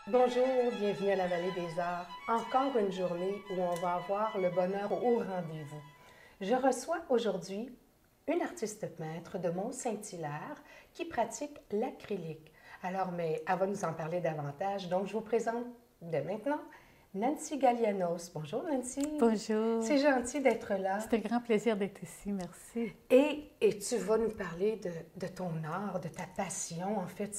Bonjour, bienvenue à la Vallée des Arts. Encore une journée où on va avoir le bonheur au rendez-vous. Je reçois aujourd'hui une artiste peintre de Mont-Saint-Hilaire qui pratique l'acrylique. Alors, mais elle va nous en parler davantage, donc je vous présente dès maintenant Nancy Gallianos. Bonjour Nancy. Bonjour. C'est gentil d'être là. C'est un grand plaisir d'être ici, merci. Et tu vas nous parler de ton art, de ta passion. En fait,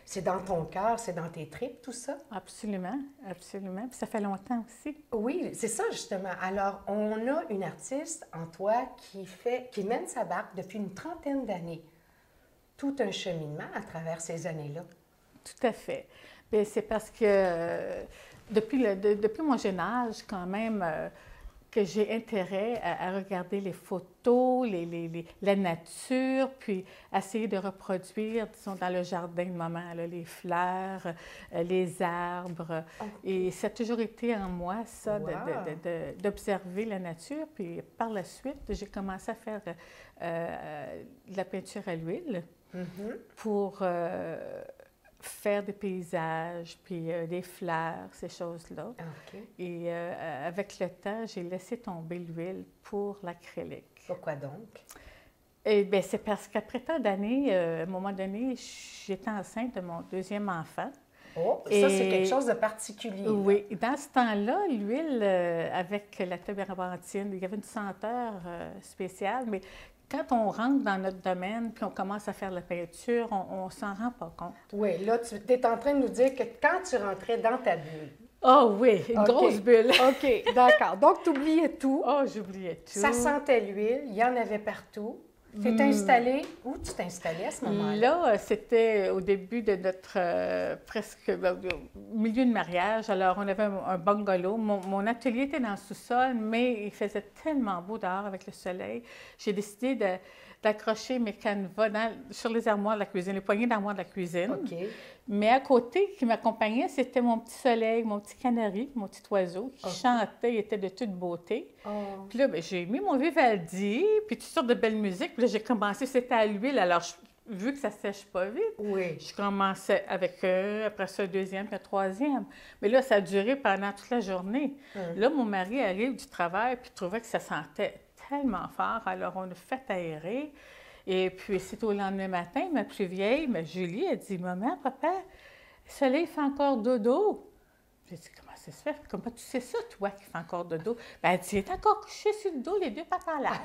c'est dans ton cœur, c'est dans tes tripes, tout ça? Absolument, absolument. Puis ça fait longtemps aussi. Oui, c'est ça justement. Alors, on a une artiste en toi qui mène sa barque depuis une trentaine d'années. Tout un cheminement à travers ces années-là. Tout à fait. Bien, c'est parce que depuis mon jeune âge, quand même, que j'ai intérêt à regarder les photos, la nature, puis essayer de reproduire, disons, dans le jardin de maman, là, les fleurs, les arbres. Et ça a toujours été en moi, ça, Wow. d'observer la nature. Puis par la suite, j'ai commencé à faire de la peinture à l'huile pour faire des paysages, puis des fleurs, ces choses-là. OK. Et avec le temps, j'ai laissé tomber l'huile pour l'acrylique. Pourquoi donc? Eh bien, c'est parce qu'après tant d'années, à un moment donné, j'étais enceinte de mon deuxième enfant. Oh, ça, c'est quelque chose de particulier. Oui, dans ce temps-là, l'huile, avec la térébenthine, il y avait une senteur spéciale, mais quand on rentre dans notre domaine puis on commence à faire la peinture, on ne s'en rend pas compte. Oui, là, tu es en train de nous dire que quand tu rentrais dans ta bulle. Oh oui, une grosse bulle. OK, d'accord. Donc, tu oubliais tout. Oh, j'oubliais tout. Ça sentait l'huile, il y en avait partout. Tu t'es installée. Où tu t'es installée à ce moment-là? Là, c'était au début de notre milieu de mariage. Alors, on avait un bungalow. Mon atelier était dans le sous-sol, mais il faisait tellement beau dehors avec le soleil. J'ai décidé d'accrocher mes canevas sur les armoires de la cuisine, les poignées d'armoire de la cuisine. OK. Mais à côté, qui m'accompagnait, c'était mon petit soleil, mon petit canari, mon petit oiseau qui chantait, il était de toute beauté. Oh. Puis là, bien, j'ai mis mon Vivaldi, puis toutes sortes de belles musiques. Puis là, j'ai commencé, c'était à l'huile. Alors, vu que ça sèche pas vite, Oui. je commençais avec après ça, le deuxième, puis le troisième. Mais là, ça a duré pendant toute la journée. Là, mon mari arrive du travail, puis il trouvait que ça sentait tellement fort. Alors, on a fait aérer. Et puis, c'est au lendemain matin, ma plus vieille, ma Julie, elle dit « Maman, papa, le soleil fait encore dodo. » J'ai dit « Comment ça se fait? Comment tu sais ça, toi, qui fait encore dodo? » Ben, elle dit « Il est encore couché sur le dos, les deux pattes en l'air. »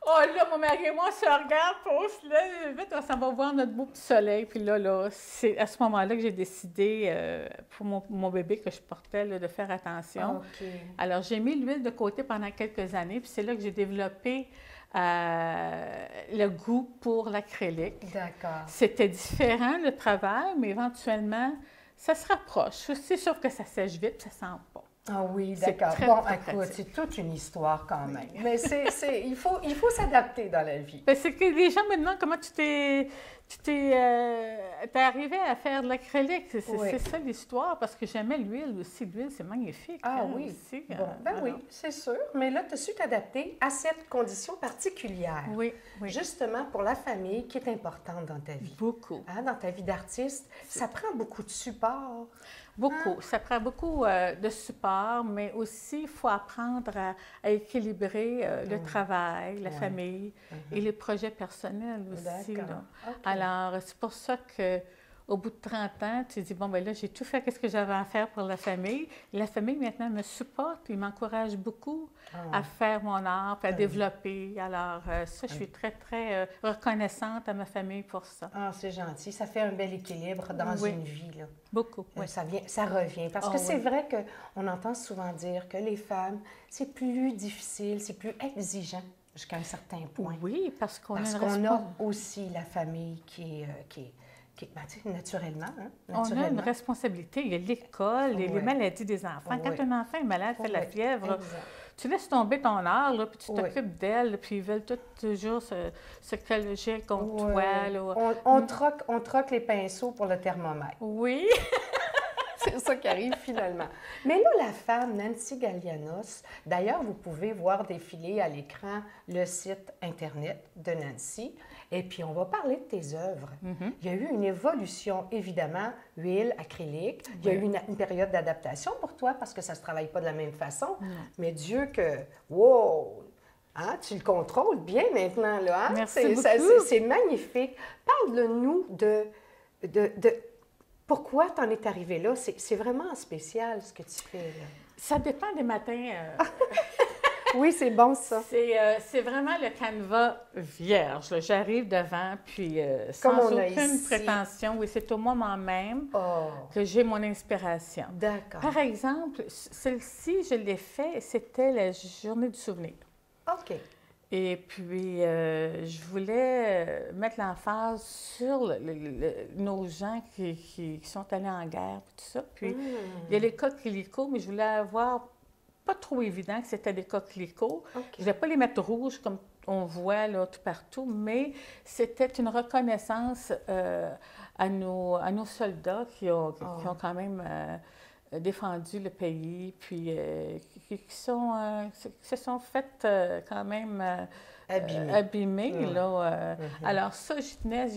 Oh là, mon mari et moi, on se regarde, puis on se lève, vite, on s'en va voir notre beau petit soleil. Puis là, c'est à ce moment-là que j'ai décidé, pour mon bébé que je portais, là, de faire attention. OK. Alors, j'ai mis l'huile de côté pendant quelques années, puis c'est là que j'ai développé le goût pour l'acrylique. D'accord. C'était différent, le travail, mais éventuellement, ça se rapproche. C'est sûr que ça sèche vite, ça sent pas. Ah oui, C'est d'accord. très, Bon, très écoute, pratique. c'est toute une histoire quand même. Mais il faut s'adapter dans la vie. Ben, c'est que les gens me demandent comment t'es arrivé à faire de l'acrylique. Oui. C'est ça l'histoire, parce que j'aimais l'huile aussi. L'huile, c'est magnifique. Ah hein, oui. aussi. Bon, ben oui, c'est sûr. Mais là, tu as su t'adapter à cette condition particulière. Oui, oui. Justement pour la famille qui est importante dans ta vie. Beaucoup. Hein, dans ta vie d'artiste, ça prend beaucoup de support. Beaucoup. Ça prend beaucoup de support, mais aussi, il faut apprendre à équilibrer le travail, la famille et les projets personnels aussi. D'accord. Là. OK. Alors, c'est pour ça qu'au bout de 30 ans, tu dis, bon, ben là, j'ai tout fait, qu'est-ce que j'avais à faire pour la famille. La famille, maintenant, me supporte, puis m'encourage beaucoup à faire mon art, puis à développer. Alors, ça, je suis très, très reconnaissante à ma famille pour ça. Ah, c'est gentil. Ça fait un bel équilibre dans Oui. une vie, là. Beaucoup, oui. Ça revient. Parce que c'est vrai qu'on entend souvent dire que les femmes, c'est plus difficile, c'est plus exigeant jusqu'à un certain point. Oui, parce qu'on Parce a qu'on a aussi la famille qui est ben, tu sais, naturellement. Hein, On a une naturellement. responsabilité. Il y a l'école, les maladies des enfants. Quand un enfant est malade, fait de la fièvre, Exact. tu laisses tomber ton art, là, puis tu Oui. t'occupes d'elle, puis ils veulent toujours se caloger contre Ouais. toi. Là. On troque les pinceaux pour le thermomètre. Oui, C'est ça qui arrive finalement. Mais là, la femme, Nancy Galianos, d'ailleurs, vous pouvez voir défiler à l'écran le site Internet de Nancy. Et puis, on va parler de tes œuvres. Il y a eu une évolution, évidemment, huile, acrylique. Il y a eu une période d'adaptation pour toi parce que ça ne se travaille pas de la même façon. Mais Dieu que, wow! Hein, tu le contrôles bien maintenant, là. Hein? Merci beaucoup. C'est magnifique. Parle-nous de pourquoi tu en es arrivé là. C'est vraiment spécial ce que tu fais, là. Ça dépend des matins. Oui, c'est bon, ça. C'est vraiment le canevas vierge. J'arrive devant, puis Comme sans on a aucune ici. prétention. Oui, c'est au moment même Oh, que j'ai mon inspiration. d'accord. Par exemple, celle-ci, je l'ai fait, c'était la journée du souvenir. OK. Et puis, je voulais mettre l'emphase sur nos gens qui sont allés en guerre, puis tout ça. Puis, il y a les coquelicots, mais je voulais avoir pas trop évident que c'était des coquelicots. OK. Je ne voulais pas les mettre rouges comme on voit là tout partout, mais c'était une reconnaissance à nos soldats qui ont quand même défendu le pays, puis qui se sont fait quand même abîmés. Ouais. Là, Alors ça, j'y tenais,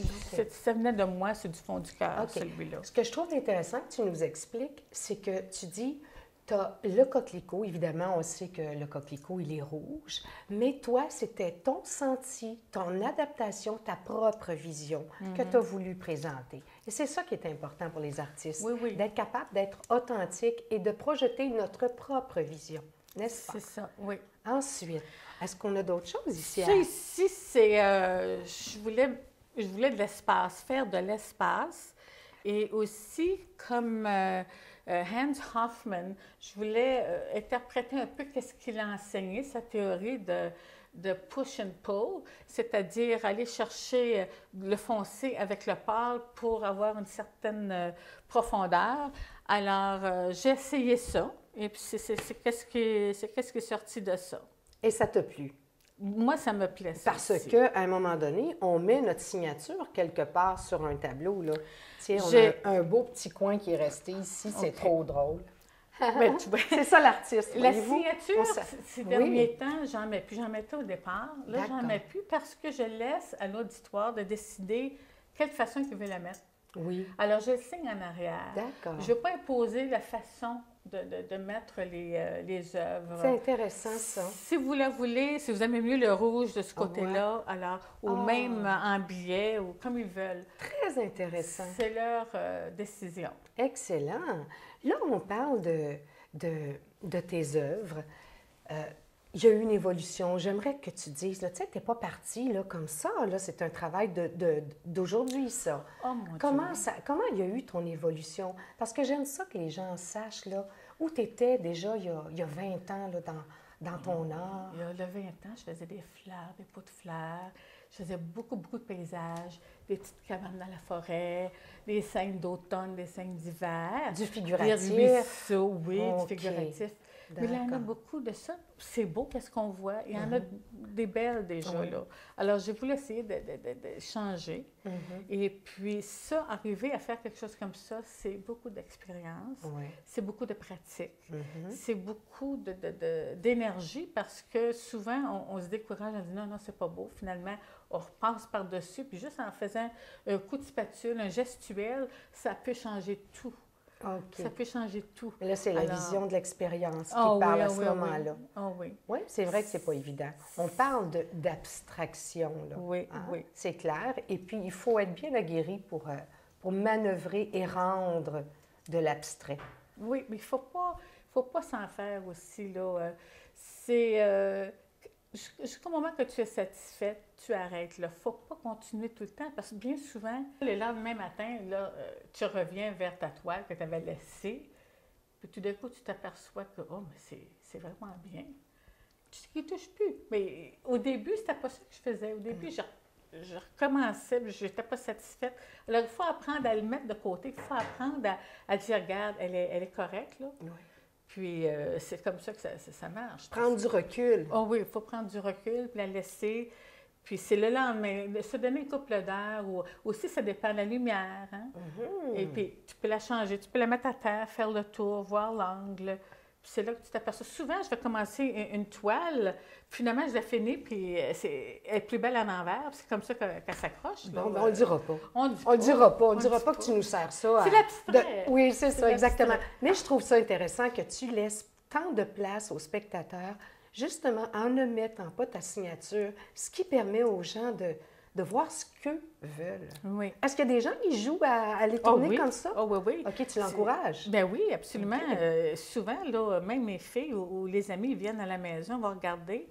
ça venait de moi, c'est du fond du cœur, OK. celui-là. Ce que je trouve intéressant que tu nous expliques, c'est que tu dis, tu as le coquelicot, évidemment, on sait que le coquelicot, il est rouge, mais toi, c'était ton senti, ton adaptation, ta propre vision que tu as voulu présenter. Et c'est ça qui est important pour les artistes, Oui. d'être capable d'être authentique et de projeter notre propre vision, n'est-ce pas? C'est ça, oui. Ensuite, est-ce qu'on a d'autres choses ici? Ça ici, c'est... je voulais de l'espace, faire de l'espace. Et aussi, comme Hans Hoffman, je voulais interpréter un peu qu'est-ce qu'il a enseigné, sa théorie de push and pull, c'est-à-dire aller chercher le foncé avec le pâle pour avoir une certaine profondeur. Alors, j'ai essayé ça, et puis c'est qu'est-ce qui est sorti de ça. Et ça t'a plu? Moi, ça me plaît, ça Parce aussi. qu'à un moment donné, on met notre signature quelque part sur un tableau, là. Tiens, on a un beau petit coin qui est resté ici, c'est OK. trop drôle. Ben, tu vois, C'est ça l'artiste. la voyez-vous? signature, ces Oui. derniers temps, j'en mets plus. J'en mettais au départ. Là, D'accord. j'en mets plus parce que je laisse à l'auditoire de décider quelle façon il veut la mettre. Oui, Alors, je le signe en arrière. d'accord. Je ne veux pas imposer la façon de mettre les œuvres. C'est intéressant, ça. Si vous la voulez, si vous aimez mieux le rouge de ce Ah côté-là, alors, ou Ah. même en billet, ou comme ils veulent. Très intéressant. C'est leur décision. Excellent. Là, on parle de tes œuvres. Il y a eu une évolution. J'aimerais que tu dises, là, tu sais, tu n'es pas partie là, comme ça. Là, c'est un travail d'aujourd'hui, ça. Oh mon Dieu. Comment il y a eu ton évolution? Parce que j'aime ça que les gens sachent là, où tu étais déjà il y a 20 ans là, dans ton art. Il y a le 20 ans, je faisais des fleurs, des pots de fleurs. Je faisais beaucoup de paysages, des petites cabanes dans la forêt, des scènes d'automne, des scènes d'hiver. Du figuratif. Des ruisseaux, oui, OK. du figuratif. Mais il y en a D'accord. beaucoup de ça. C'est beau, qu'est-ce qu'on voit. Il y en a des belles déjà, Oui. là. Alors, j'ai voulu essayer de changer. Et puis, ça, arriver à faire quelque chose comme ça, c'est beaucoup d'expérience. Oui. C'est beaucoup de pratique. C'est beaucoup d'énergie parce que souvent, on se décourage, on dit non, c'est pas beau. Finalement, on repasse par-dessus. Puis juste en faisant un coup de spatule, un gestuel, ça peut changer tout. OK. Ça peut changer tout. Mais là, c'est la Alors- vision de l'expérience qui Ah oui, parle à ah ce oui, ah moment-là. oui. Ah oui. Oui, c'est vrai que c'est pas évident. On parle d'abstraction, là. Oui, Hein? oui. C'est clair. Et puis, il faut être bien aguerri pour manœuvrer et rendre de l'abstrait. Oui, mais il faut pas s'en faire aussi, là. C'est... jusqu'au moment que tu es satisfaite, tu arrêtes. Il ne faut pas continuer tout le temps parce que bien souvent, le lendemain matin, là, tu reviens vers ta toile que tu avais laissée, puis tout d'un coup, tu t'aperçois que, oh, mais c'est vraiment bien. Tu ne touches plus. Mais au début, c'était pas ça que je faisais. Au début, je recommençais, puis je n'étais pas satisfaite. Alors, il faut apprendre à le mettre de côté. Il faut apprendre à dire, regarde, elle est correcte, là. Oui. Puis, c'est comme ça que ça marche. Prendre du recul. Oh oui, il faut prendre du recul, puis la laisser. Puis c'est le lendemain, de se donner une couple d'heures, ou aussi ça dépend de la lumière. Hein? Et puis tu peux la changer, tu peux la mettre à terre, faire le tour, voir l'angle. Puis c'est là que tu t'aperçois. Souvent, je vais commencer une toile, puis finalement, je la finis, puis elle est plus belle à l'envers, puis c'est comme ça qu'elle s'accroche. Bon, ben, on le dira pas. On le dira pas. On ne dira pas que tu nous sers ça. C'est l'abstrait. Oui, c'est ça, exactement. Mais je trouve ça intéressant que tu laisses tant de place aux spectateurs, justement en ne mettant pas ta signature, ce qui permet aux gens de voir ce qu'eux veulent. Oui. Est-ce qu'il y a des gens qui jouent à les tourner oui. comme ça? Oh, oui, oui. OK, tu l'encourages? Ben oui, absolument. Okay. Souvent, là, même mes filles ou les amis viennent à la maison, vont regarder.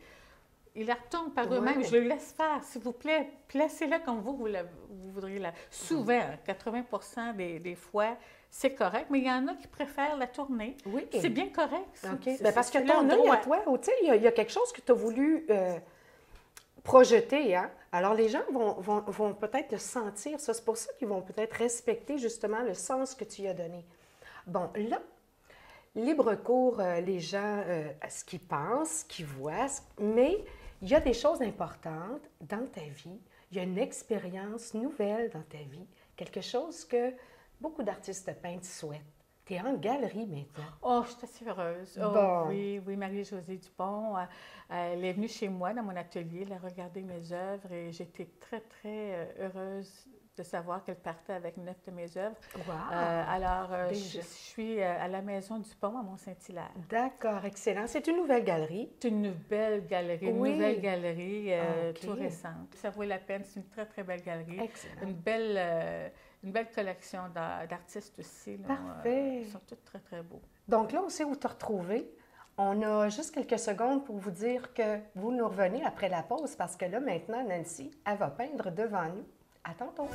Ils la retournent par eux-mêmes. Je les laisse faire, s'il vous plaît. Placez-la comme vous voudriez la. Souvent, 80% des fois, c'est correct, mais il y en a qui préfèrent la tourner. Oui. C'est bien correct. OK. Ben parce que ton œil à toi, tu sais, il y a quelque chose que tu as voulu projeter, hein? Alors, les gens vont peut-être le sentir, ça. C'est pour ça qu'ils vont peut-être respecter justement le sens que tu y as donné. Bon, là, libre cours, les gens, ce qu'ils pensent, ce qu'ils voient, mais il y a des choses importantes dans ta vie. Il y a une expérience nouvelle dans ta vie, quelque chose que beaucoup d'artistes peintres souhaitent. Tu es en galerie maintenant. Oh, je suis assez heureuse. Oh, bon. Oui, Marie-Josée Dupont, elle est venue chez moi dans mon atelier, elle a regardé mes œuvres et j'étais très, très heureuse de savoir qu'elle partait avec 9 de mes œuvres. Wow! Alors, je suis à la Maison Dupont, à Mont-Saint-Hilaire. D'accord, excellent. C'est une nouvelle galerie? C'est une belle galerie, une nouvelle galerie tout récente. Ça vaut la peine, c'est une très, très belle galerie. Excellent. Une belle collection d'artistes aussi. Là, parfait! Ils sont tous très, très beaux. Donc là, on sait où te retrouver. On a juste quelques secondes pour vous dire que vous nous revenez après la pause parce que là, maintenant, Nancy, elle va peindre devant nous. À tantôt!